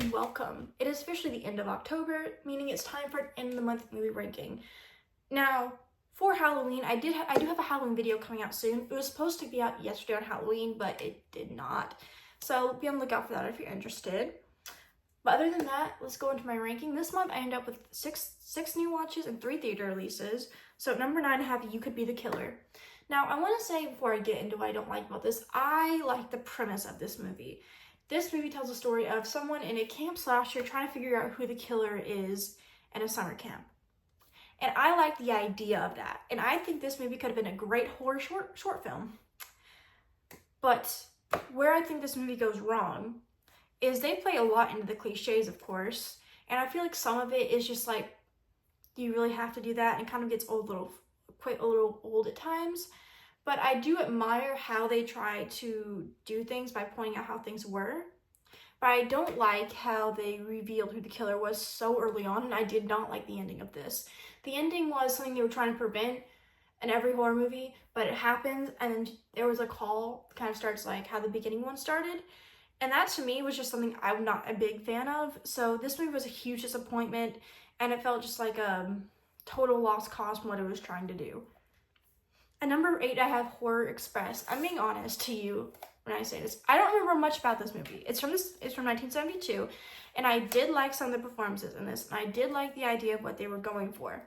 and welcome. It is officially the end of October, meaning it's time for an end of the month movie ranking. Now, for Halloween, I do have a Halloween video coming out soon. It was supposed to be out yesterday on Halloween, but it did not. So be on the lookout for that if you're interested. But other than that, let's go into my ranking. This month I ended up with six new watches and 3 theater releases. So at number 9 I have You Could Be the Killer. Now I want to say before I get into what I don't like about this, I like the premise of this movie. This movie tells a story of someone in a camp slasher trying to figure out who the killer is in a summer camp. And I like the idea of that. And I think this movie could have been a great horror short film. But where I think this movie goes wrong is they play a lot into the cliches, of course. And I feel like some of it is just like, do you really have to do that? And kind of gets quite a little old at times. But I do admire how they try to do things by pointing out how things were. But I don't like how they revealed who the killer was so early on, and I did not like the ending of this. The ending was something they were trying to prevent in every horror movie, but it happens, and there was a call, kind of starts like how the beginning one started. And that to me was just something I'm not a big fan of. So this movie was a huge disappointment, and it felt just like a total lost cause from what it was trying to do. At number 8, I have Horror Express. I'm being honest to you when I say this. I don't remember much about this movie. It's from 1972, and I did like some of the performances in this, and I did like the idea of what they were going for.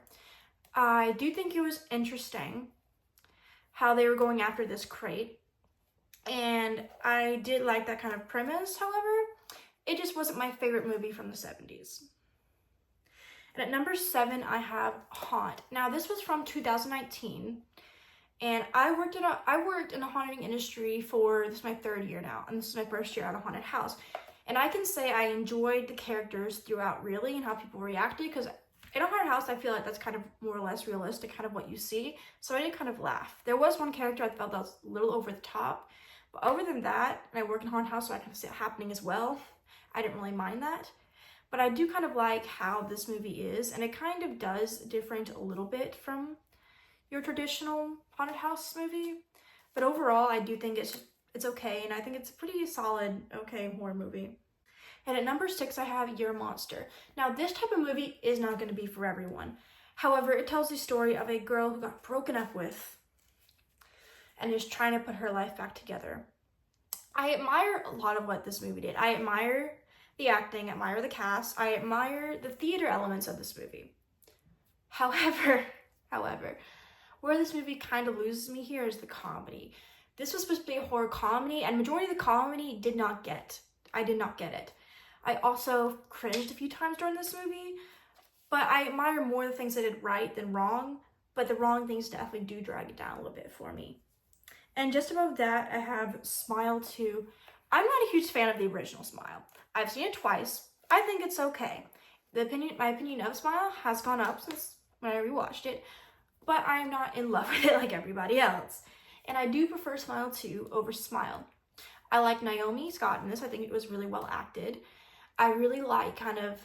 I do think it was interesting how they were going after this crate, and I did like that kind of premise. However, it just wasn't my favorite movie from the 70s. And at number 7, I have Haunt. Now, this was from 2019. And I worked in a haunting industry this is my 3rd year now, and this is my first year at a haunted house. And I can say I enjoyed the characters throughout, really, and how people reacted, because in a haunted house, I feel like that's kind of more or less realistic, kind of what you see. So I did kind of laugh. There was one character I felt that was a little over the top, but other than that, and I work in a haunted house, so I kind of see it happening as well. I didn't really mind that. But I do kind of like how this movie is, and it kind of does different a little bit from your traditional haunted house movie, but overall I do think it's okay, and I think it's a pretty solid, okay horror movie. And at number 6, I have Your Monster. Now, this type of movie is not going to be for everyone. However, it tells the story of a girl who got broken up with and is trying to put her life back together. I admire a lot of what this movie did. I admire the acting, I admire the cast, I admire the theater elements of this movie. However, where this movie kind of loses me here is the comedy. This was supposed to be a horror comedy, and majority of the comedy I did not get it. I also cringed a few times during this movie, but I admire more the things I did right than wrong, but the wrong things definitely do drag it down a little bit for me. And just above that, I have Smile 2. I'm not a huge fan of the original Smile. I've seen it twice. I think it's okay. My opinion of Smile has gone up since when I rewatched it, but I'm not in love with it like everybody else. And I do prefer Smile 2 over Smile. I like Naomi Scott in this. I think it was really well acted. I really like kind of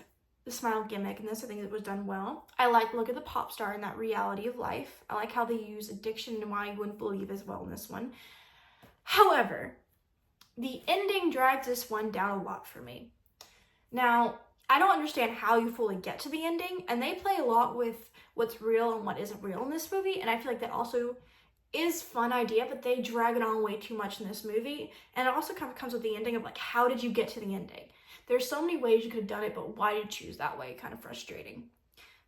the Smile gimmick in this. I think it was done well. I like Look at the Pop Star and that reality of life. I like how they use addiction and why you wouldn't believe as well in this one. However, the ending drags this one down a lot for me. Now, I don't understand how you fully get to the ending, and they play a lot with what's real and what isn't real in this movie, and I feel like that also is a fun idea, but they drag it on way too much in this movie, and it also kind of comes with the ending of like, how did you get to the ending? There's so many ways you could have done it, but why did you choose that way? Kind of frustrating.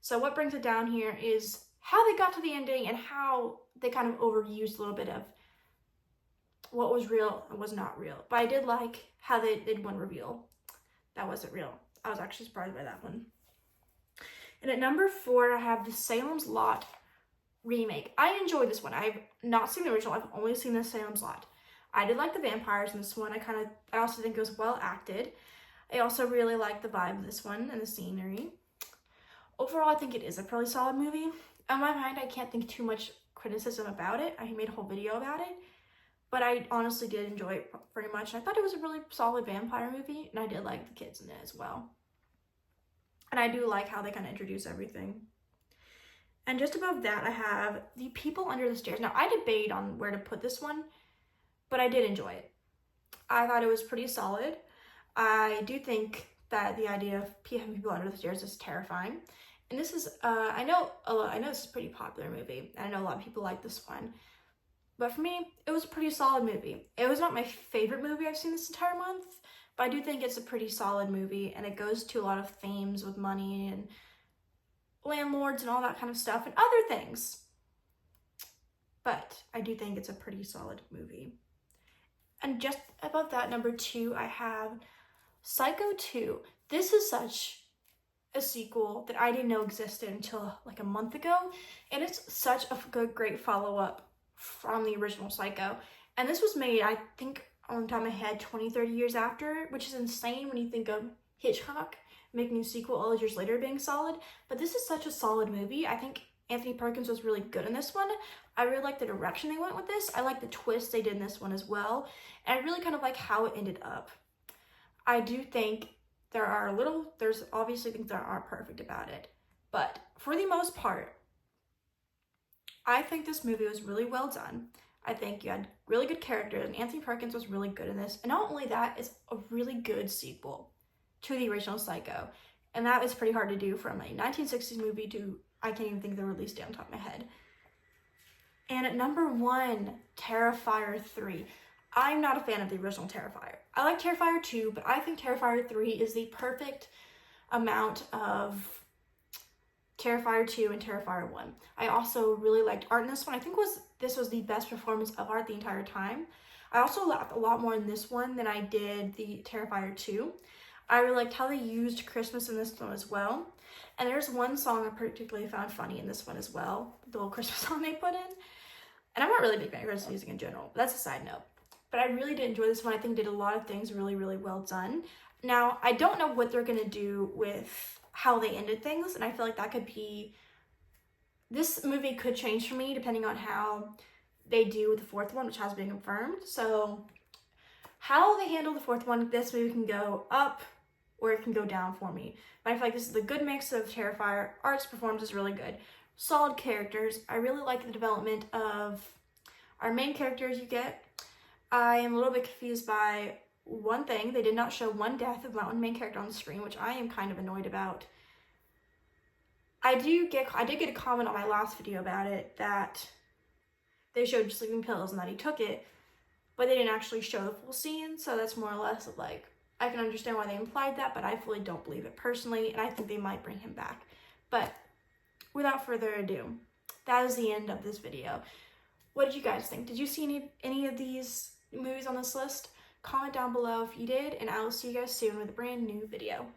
So what brings it down here is how they got to the ending and how they kind of overused a little bit of what was real and was not real. But I did like how they did one reveal that wasn't real. I was actually surprised by that one. And at number 4, I have the Salem's Lot remake. I enjoyed this one. I've not seen the original. I've only seen the Salem's Lot. I did like the vampires in this one. I also think it was well acted. I also really like the vibe of this one and the scenery. Overall, I think it is a pretty solid movie. In my mind, I can't think too much criticism about it. I made a whole video about it. But I honestly did enjoy it very much. I thought it was a really solid vampire movie, and I did like the kids in it as well. And I do like how they kind of introduce everything. And just above that, I have The People Under the Stairs. Now, I debate on where to put this one, but I did enjoy it. I thought it was pretty solid. I do think that the idea of having people under the stairs is terrifying. And this is, I know this is a pretty popular movie, and I know a lot of people like this one. But for me, it was a pretty solid movie. It was not my favorite movie I've seen this entire month, but I do think it's a pretty solid movie, and it goes to a lot of themes with money and landlords and all that kind of stuff and other things. But I do think it's a pretty solid movie. And just above that, number 2, I have Psycho 2. This is such a sequel that I didn't know existed until like a month ago, and it's such a good, great follow-up from the original Psycho. And this was made, I think, on the top of my head, 20-30 years after, which is insane when you think of Hitchcock making a sequel all those years later being solid. But this is such a solid movie. I think Anthony Perkins was really good in this one. I really like the direction they went with this. I like the twist they did in this one as well. And I really kind of like how it ended up. I do think there's obviously things that aren't perfect about it. But for the most part, I think this movie was really well done. I think you had really good characters, and Anthony Perkins was really good in this. And not only that, it's a really good sequel to the original Psycho. And that is pretty hard to do from a 1960s movie to, I can't even think of the release date on top of my head. And at number 1, Terrifier 3. I'm not a fan of the original Terrifier. I like Terrifier 2, but I think Terrifier 3 is the perfect amount of Terrifier 2 and Terrifier 1. I also really liked art in this one. I think this was the best performance of art the entire time. I also laughed a lot more in this one than I did the Terrifier 2. I really liked how they used Christmas in this one as well. And there's one song I particularly found funny in this one as well, the little Christmas song they put in. And I'm not really a big fan of Christmas music in general, but that's a side note. But I really did enjoy this one. I think did a lot of things really, really well done. Now, I don't know what they're going to do with how they ended things, and I feel like that could be, this movie could change for me depending on how they do with the 4th one, which has been confirmed. So how they handle the 4th one, this movie can go up or it can go down for me. But I feel like this is a good mix of Terrifier. Art's performance is really good. Solid characters. I really like the development of our main characters you get. I am a little bit confused by one thing. They did not show one death of my own main character on the screen, which I am kind of annoyed about. I did get a comment on my last video about it that they showed sleeping pills and that he took it, but they didn't actually show the full scene. So that's more or less of like, I can understand why they implied that, but I fully don't believe it personally, and I think they might bring him back. But without further ado, that is the end of this video. What did you guys think? Did you see any of these movies on this list? Comment down below if you did, and I will see you guys soon with a brand new video.